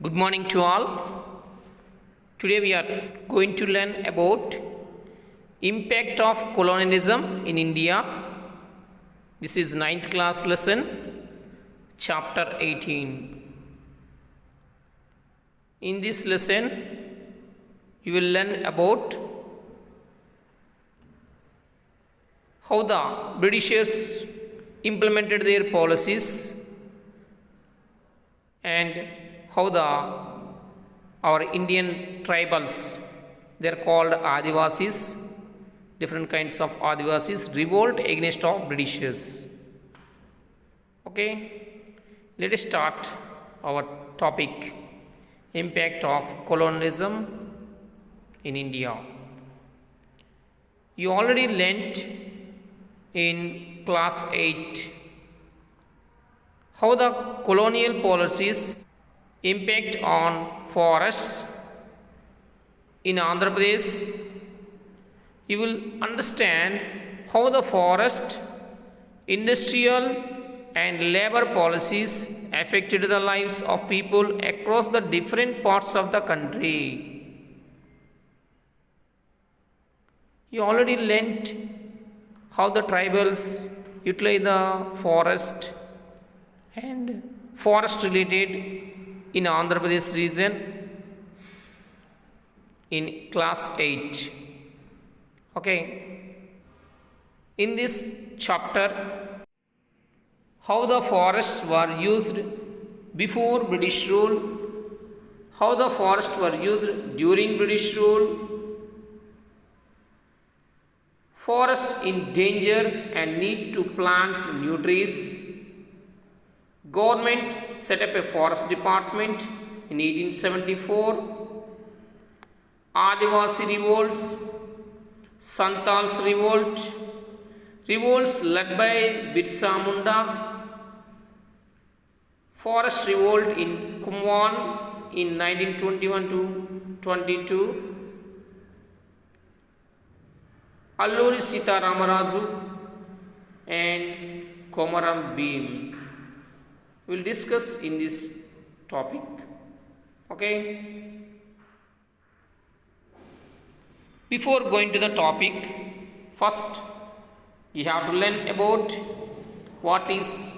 Good morning to all. Today we are going to learn about impact of colonialism in India. This is 9th class lesson, chapter 18. In this lesson, you will learn about how the Britishers implemented their policies and how our Indian tribals, they are called Adivasis, different kinds of Adivasis, revolt against of Britishers. Okay, let us start our topic, impact of colonialism in India. You already learnt in class 8 how the colonial policies impact on forests in Andhra Pradesh. You will understand how the forest, industrial and labor policies affected the lives of people across the different parts of the country. You already learnt how the tribals utilize the forest and forest related in Andhra Pradesh region in class 8. Okay, in this chapter, how the forests were used before British rule, how the forests were used during British rule, forest in danger and need to plant new trees. Government set up a forest department in 1874. Adivasi revolts, Santals revolt, revolts led by Birsa Munda, forest revolt in Kumwan in 1921 to 22, Alluri Sita Ramaraju and Komaram Bhim. We will discuss in this topic. Okay. Before going to the topic, first you have to learn about what is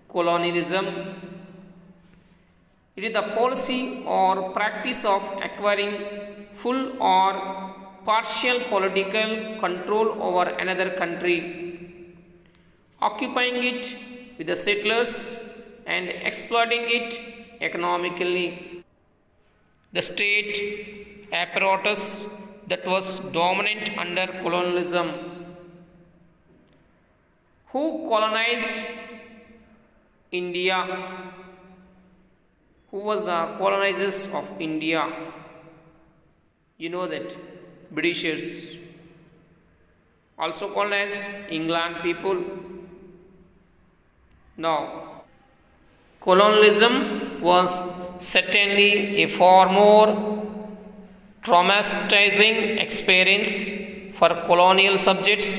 colonialism. It is the policy or practice of acquiring full or partial political control over another country, occupying it with the settlers and exploiting it economically. The state apparatus that was dominant under colonialism. Who colonized India? Who was the colonizers of India? You know that Britishers, also called as England people. Now, colonialism was certainly a far more traumatizing experience for colonial subjects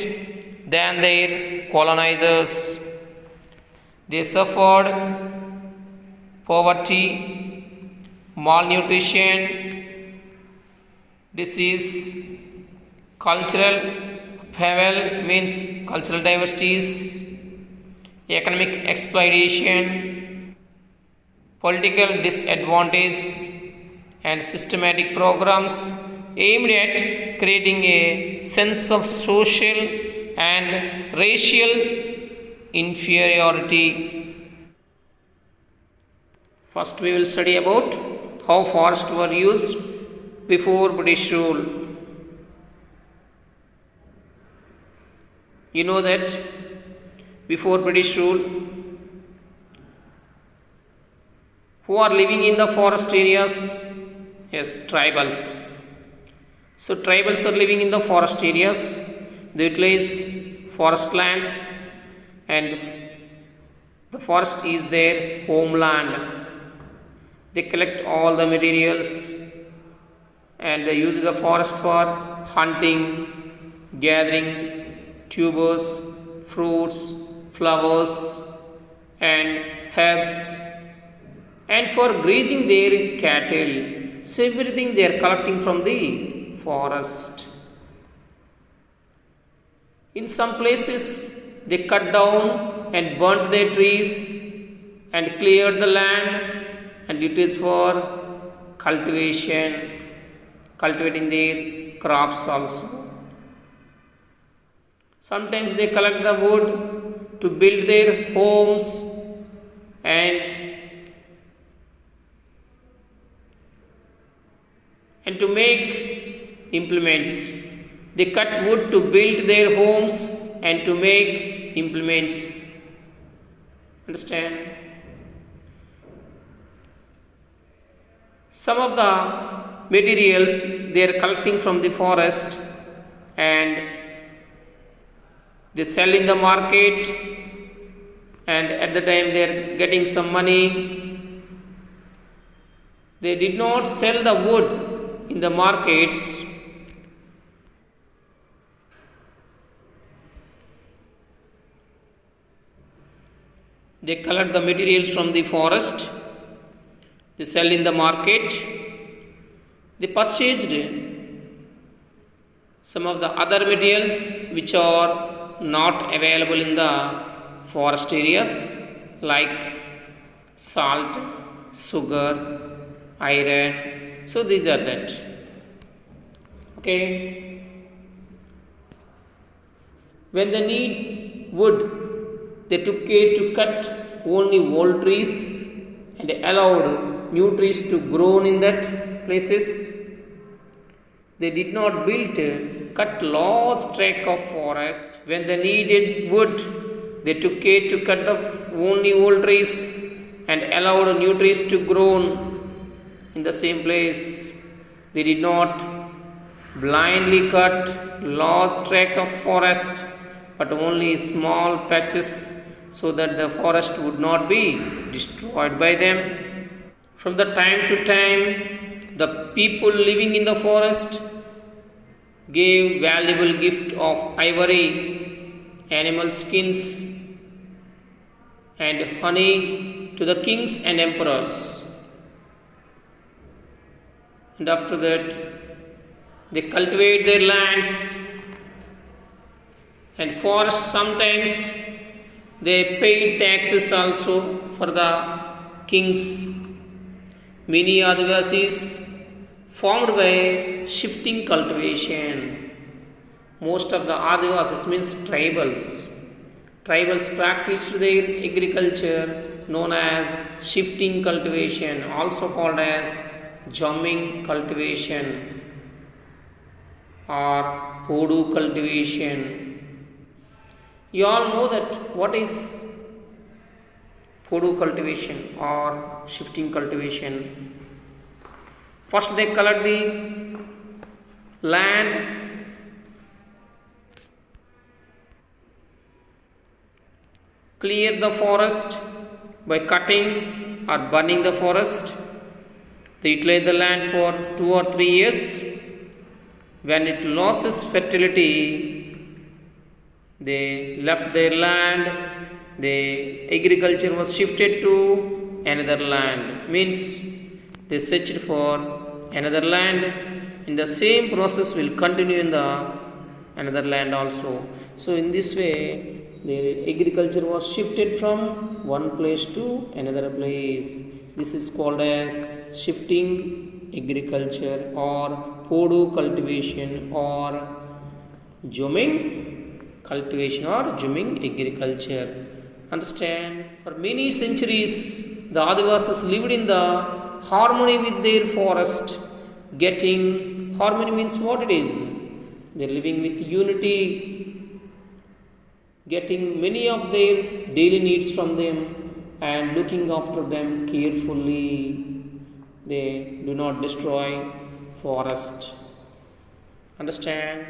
than their colonizers. They suffered poverty, malnutrition, disease, cultural upheaval means cultural diversities, economic exploitation, political disadvantage, and systematic programs aimed at creating a sense of social and racial inferiority. First, we will study about how forests were used before British rule. You know that before British rule, who are living in the forest areas? Yes, tribals. So tribals are living in the forest areas. They utilize forest lands and the forest is their homeland. They collect all the materials and they use the forest for hunting, gathering tubers, fruits, flowers and herbs and for grazing their cattle. So everything they are collecting from the forest. In some places they cut down and burnt their trees and cleared the land, and it is for cultivation, cultivating their crops also. Sometimes they collect the wood to build their homes and to make implements. They cut wood to build their homes and to make implements. Understand? Some of the materials they are collecting from the forest and they sell in the market, and at the time they are getting some money. They did not sell the wood in the markets. They collect the materials from the forest, they sell in the market. They purchased some of the other materials which are not available in the forest areas, like salt, sugar, iron. So these are that. Okay. When they need wood, they took care to cut only old trees and allowed new trees to grow in that places. They did not cut large tract of forest. When they needed wood, they took care to cut the only old trees and allowed new trees to grow in the same place. They did not blindly cut large tract of forest, but only small patches, so that the forest would not be destroyed by them. From the time to time, the people living in the forest gave valuable gift of ivory, animal skins, and honey to the kings and emperors. And after that, they cultivate their lands. And forest, sometimes they paid taxes also for the kings. Many Adivasis formed by shifting cultivation. Most of the Adivasis means tribals. Tribals practiced their agriculture known as shifting cultivation, also called as jamming cultivation or Podu cultivation. You all know that what is Podu cultivation or shifting cultivation. First they collect the land, clear the forest by cutting or burning the forest. They utilize the land for 2 or 3 years. When it loses fertility, they left their land. The agriculture was shifted to another land. Means they searched for another land. In the same process will continue in the another land also. So in this way, the agriculture was shifted from one place to another place. This is called as shifting agriculture or Podu cultivation or jamming cultivation or jamming agriculture. Understand? For many centuries, the Adivasis lived in the harmony with their forest. Getting harmony means what it is? They are living with unity, getting many of their daily needs from them and looking after them carefully. They do not destroy forest. Understand?